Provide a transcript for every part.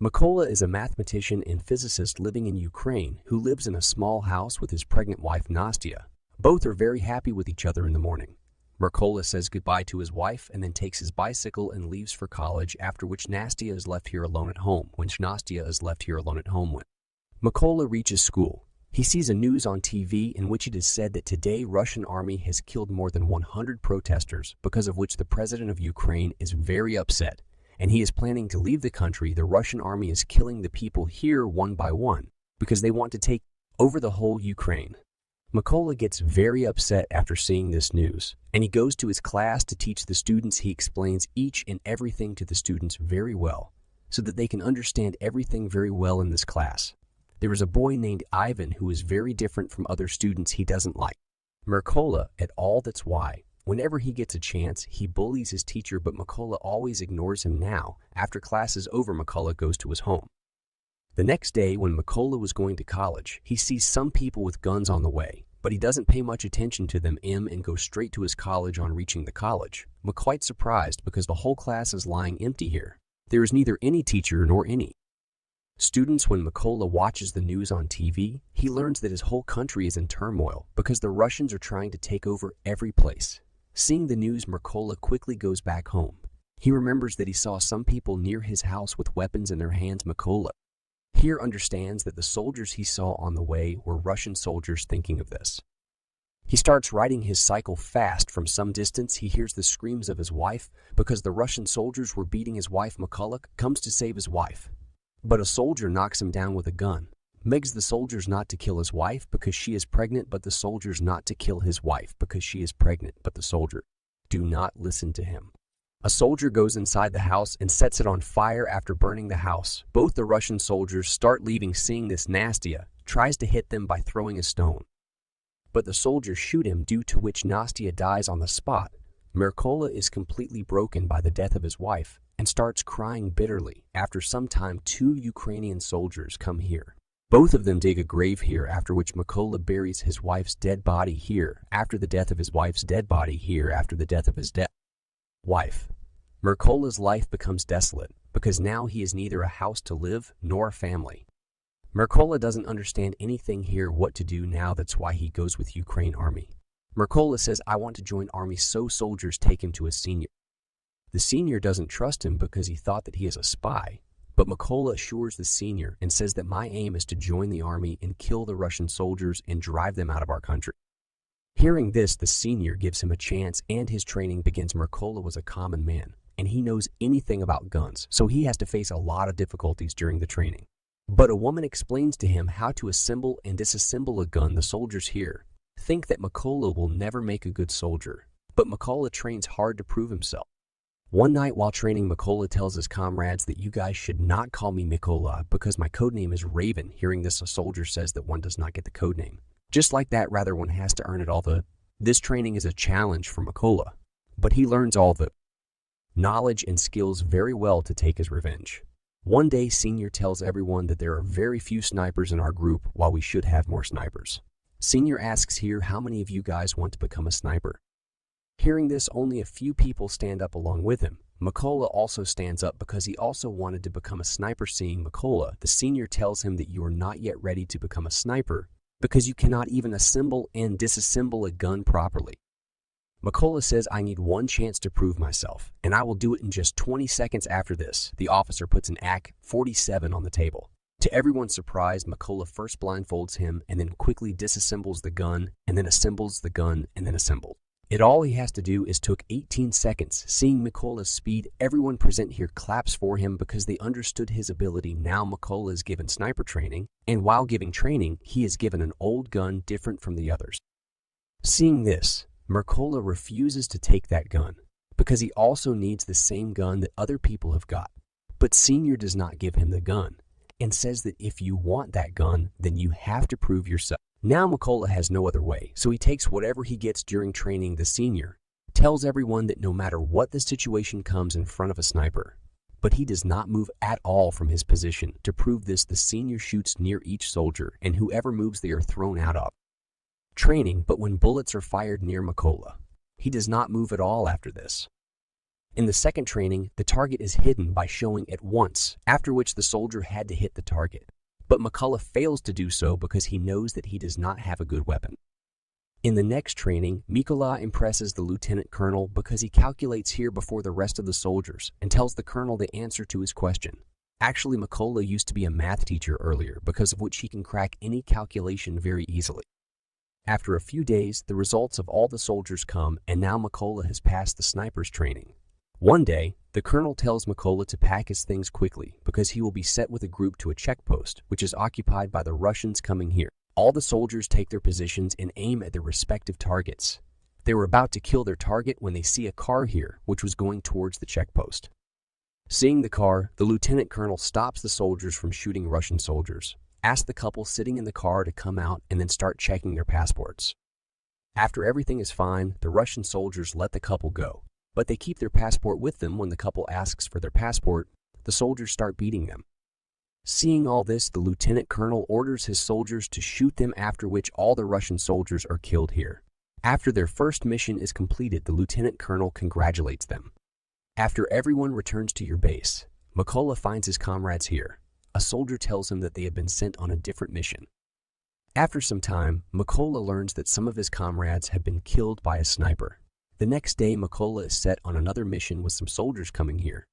Mykola is a mathematician and physicist living in Ukraine who lives in a small house with his pregnant wife Nastya. Both are very happy with each other in the morning. Mykola says goodbye to his wife and then takes his bicycle and leaves for college, after which Nastya is left here alone at home. When Mykola reaches school, he sees a news on TV in which it is said that today Russian army has killed more than 100 protesters, because of which the president of Ukraine is very upset, and he is planning to leave the country. The Russian army is killing the people here one by one because they want to take over the whole Ukraine. Mykola gets very upset after seeing this news, and he goes to his class to teach the students. He explains each and everything to the students very well, so that they can understand everything very well in this class. There is a boy named Ivan who is very different from other students. He doesn't like Mykola at all. That's why whenever he gets a chance, he bullies his teacher, but Mykola always ignores him. Now, after class is over, Mykola goes to his home. The next day, when Mykola was going to college, he sees some people with guns on the way, but he doesn't pay much attention to them and goes straight to his college. On reaching the college, quite surprised because the whole class is lying empty here. There is neither any teacher nor any students. When Mykola watches the news on TV, he learns that his whole country is in turmoil because the Russians are trying to take over every place. Seeing the news, Mykola quickly goes back home. He remembers that he saw some people near his house with weapons in their hands. Mykola here understands that the soldiers he saw on the way were Russian soldiers. Thinking of this, he starts riding his cycle fast. From some distance, he hears the screams of his wife because the Russian soldiers were beating his wife. Mykola comes to save his wife, but a soldier knocks him down with a gun. Begs the soldiers not to kill his wife because she is pregnant, but the soldiers not to kill his wife because she is pregnant, but the soldier do not listen to him. A soldier goes inside the house and sets it on fire. After burning the house, both the Russian soldiers start leaving. Seeing this, Nastya tries to hit them by throwing a stone, but the soldiers shoot him, due to which Nastya dies on the spot. Mykola is completely broken by the death of his wife and starts crying bitterly. After some time, two Ukrainian soldiers come here. Both of them dig a grave here, after which Mykola buries his wife's dead body here. After the death of his wife's dead body here, after the death of his wife, Mykola's life becomes desolate because now he is neither a house to live nor a family. Mykola doesn't understand anything here what to do now. That's why he goes with Ukraine army. Mykola says, I want to join army, so soldiers take him to his senior. The senior doesn't trust him because he thought that he is a spy, but Mykola assures the senior and says that my aim is to join the army and kill the Russian soldiers and drive them out of our country. Hearing this, the senior gives him a chance and his training begins. Mykola was a common man and he knows anything about guns, so he has to face a lot of difficulties during the training. But a woman explains to him how to assemble and disassemble a gun. The soldiers here think that Mykola will never make a good soldier, but Mykola trains hard to prove himself. One night while training, Mykola tells his comrades that you guys should not call me Mykola because my codename is Raven. Hearing this, a soldier says that one does not get the codename just like that, rather one has to earn it. This training is a challenge for Mykola, but he learns all the knowledge and skills very well to take his revenge. One day, Senior tells everyone that there are very few snipers in our group while we should have more snipers. Senior asks here, how many of you guys want to become a sniper? Hearing this, only a few people stand up along with him. Mykola also stands up because he also wanted to become a sniper. Seeing Mykola, the senior tells him that you are not yet ready to become a sniper because you cannot even assemble and disassemble a gun properly. Mykola says, I need one chance to prove myself, and I will do it in just 20 seconds. After this, the officer puts an AK-47 on the table. To everyone's surprise, Mykola first blindfolds him and then quickly disassembles the gun, and then assembles the gun, and then assembles. All he has to do is took 18 seconds. Seeing Mykola's speed, everyone present here claps for him because they understood his ability. Now Mykola is given sniper training, and while giving training, he is given an old gun different from the others. Seeing this, Mykola refuses to take that gun because he also needs the same gun that other people have got. But Senior does not give him the gun and says that if you want that gun, then you have to prove yourself. Now Mykola has no other way, so he takes whatever he gets during training. The senior tells everyone that no matter what the situation comes in front of a sniper, but he does not move at all from his position. To prove this, the senior shoots near each soldier, and whoever moves, they are thrown out of training. But when bullets are fired near Mykola, he does not move at all after this. In the second training, the target is hidden by showing at once, after which the soldier had to hit the target. But McCullough fails to do so because he knows that he does not have a good weapon. In the next training, Mikola impresses the lieutenant colonel because he calculates here before the rest of the soldiers and tells the colonel the answer to his question. Actually, Mikola used to be a math teacher earlier, because of which he can crack any calculation very easily. After a few days, the results of all the soldiers come, and now Mikola has passed the sniper's training. One day, the colonel tells Mikola to pack his things quickly because he will be set with a group to a checkpost, which is occupied by the Russians coming here. All the soldiers take their positions and aim at their respective targets. They were about to kill their target when they see a car here, which was going towards the checkpost. Seeing the car, the lieutenant colonel stops the soldiers from shooting Russian soldiers, asks the couple sitting in the car to come out, and then start checking their passports. After everything is fine, the Russian soldiers let the couple go, but they keep their passport with them. When the couple asks for their passport, the soldiers start beating them. Seeing all this, the lieutenant colonel orders his soldiers to shoot them, after which all the Russian soldiers are killed here. After their first mission is completed, the lieutenant colonel congratulates them. After everyone returns to your base, Mikola finds his comrades here. A soldier tells him that they have been sent on a different mission. After some time, Mikola learns that some of his comrades have been killed by a sniper. The next day, Mikola is set on another mission with some soldiers coming here.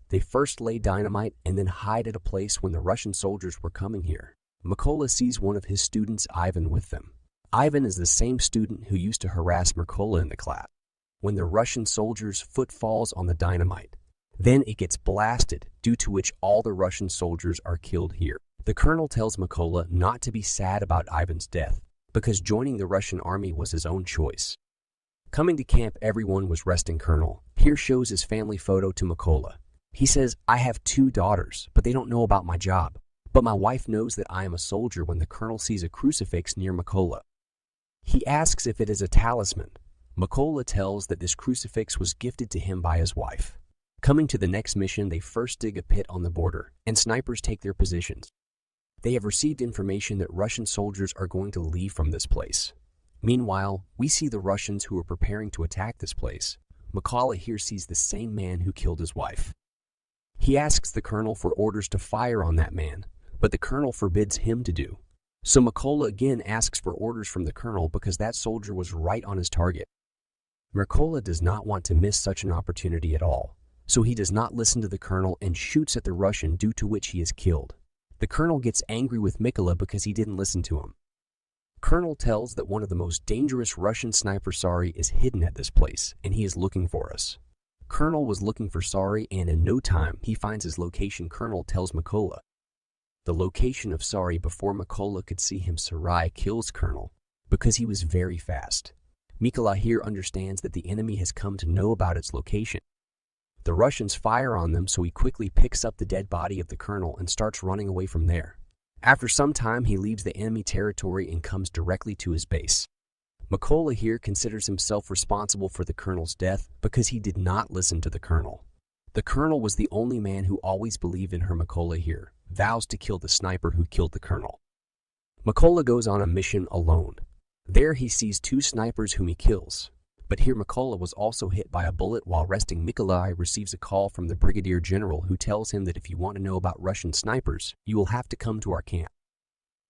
They first lay dynamite and then hide at a place when the Russian soldiers were coming here. Mikola sees one of his students, Ivan, with them. Ivan is the same student who used to harass Mikola in the class. When the Russian soldier's foot falls on the dynamite, then it gets blasted, due to which all the Russian soldiers are killed here. The colonel tells Mikola not to be sad about Ivan's death, because joining the Russian army was his own choice. Coming to camp, everyone was resting. Colonel here shows his family photo to Mikola. He says, "I have 2 daughters, but they don't know about my job. But my wife knows that I am a soldier." When the colonel sees a crucifix near Mikola, he asks if it is a talisman. Mikola tells that this crucifix was gifted to him by his wife. Coming to the next mission, they first dig a pit on the border, and snipers take their positions. They have received information that Russian soldiers are going to leave from this place. Meanwhile, we see the Russians who are preparing to attack this place. Mikola here sees the same man who killed his wife. He asks the colonel for orders to fire on that man, but the colonel forbids him to do. So Mikola again asks for orders from the colonel because that soldier was right on his target. Mikola does not want to miss such an opportunity at all, so he does not listen to the colonel and shoots at the Russian, due to which he is killed. The colonel gets angry with Mikola because he didn't listen to him. Colonel tells that one of the most dangerous Russian sniper, Sari, is hidden at this place, and he is looking for us. Colonel was looking for Sari, and in no time he finds his location. Colonel tells Mikola the location of Sari before Mikola could see him. Sari kills Colonel because he was very fast. Mikola here understands that the enemy has come to know about its location. The Russians fire on them, so he quickly picks up the dead body of the colonel and starts running away from there. After some time, he leaves the enemy territory and comes directly to his base. Mikola here considers himself responsible for the colonel's death because he did not listen to the colonel. The colonel was the only man who always believed in her. Mikola here vows to kill the sniper who killed the colonel. Mikola goes on a mission alone. There he sees 2 snipers whom he kills. But here Mikola was also hit by a bullet while resting. Mikola receives a call from the brigadier general, who tells him that if you want to know about Russian snipers, you will have to come to our camp.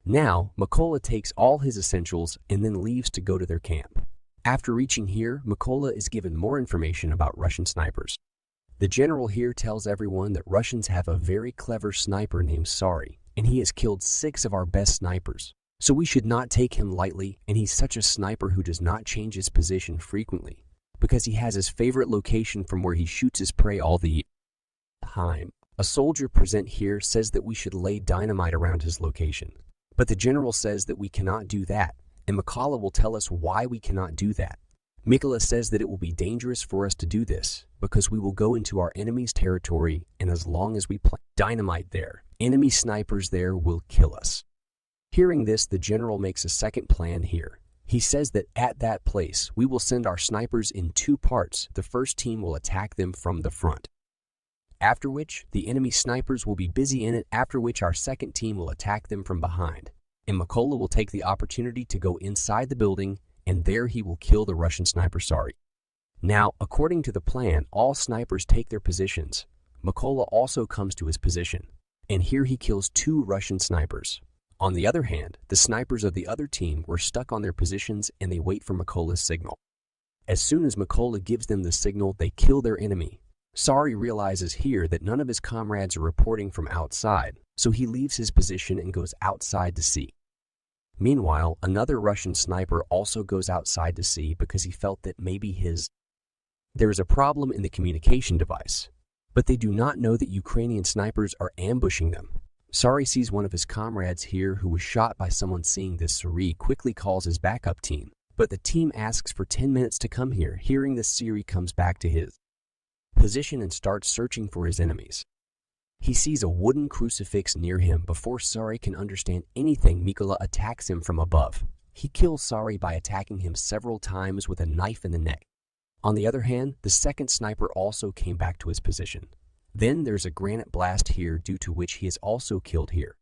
Now, Mikola takes all his essentials and then leaves to go to their camp. After reaching here, Mikola is given more information about Russian snipers. The general here tells everyone that Russians have a very clever sniper named Sari, and he has killed 6 of our best snipers. So we should not take him lightly, and he's such a sniper who does not change his position frequently, because he has his favorite location from where he shoots his prey all the time. A soldier present here says that we should lay dynamite around his location, but the general says that we cannot do that, and Mikola will tell us why we cannot do that. Mikola says that it will be dangerous for us to do this, because we will go into our enemy's territory, and as long as we plant dynamite there, enemy snipers there will kill us. Hearing this, the general makes a second plan here. He says that at that place, we will send our snipers in 2 parts. The first team will attack them from the front, after which the enemy snipers will be busy in it, after which our second team will attack them from behind. And Mikola will take the opportunity to go inside the building, and there he will kill the Russian sniper Sari. Now, according to the plan, all snipers take their positions. Mykola also comes to his position, and here he kills 2 Russian snipers. On the other hand, the snipers of the other team were stuck on their positions and they wait for Mykola's signal. As soon as Mykola gives them the signal, they kill their enemy. Sari realizes here that none of his comrades are reporting from outside, so he leaves his position and goes outside to see. Meanwhile, another Russian sniper also goes outside to see because he felt that maybe there is a problem in the communication device. But they do not know that Ukrainian snipers are ambushing them. Sari sees one of his comrades here who was shot by someone. Seeing this, Sari quickly calls his backup team, but the team asks for 10 minutes to come here. Hearing this, Sari comes back to his position and starts searching for his enemies. He sees a wooden crucifix near him. Before Sari can understand anything, Mykola attacks him from above. He kills Sari by attacking him several times with a knife in the neck. On the other hand, the second sniper also came back to his position. Then there's a granite blast here, due to which he is also killed here.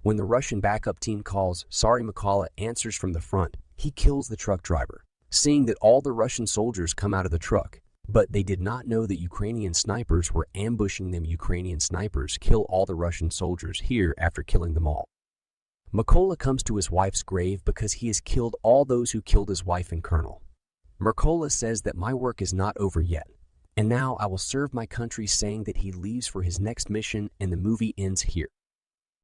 When the Russian backup team calls, Sari, Mykola answers from the front. He kills the truck driver. Seeing that, all the Russian soldiers come out of the truck, but they did not know that Ukrainian snipers were ambushing them. Ukrainian snipers kill all the Russian soldiers here after killing them all. Mykola comes to his wife's grave because he has killed all those who killed his wife and colonel. Mykola says that my work is not over yet, and now I will serve my country, saying that he leaves for his next mission, and the movie ends here.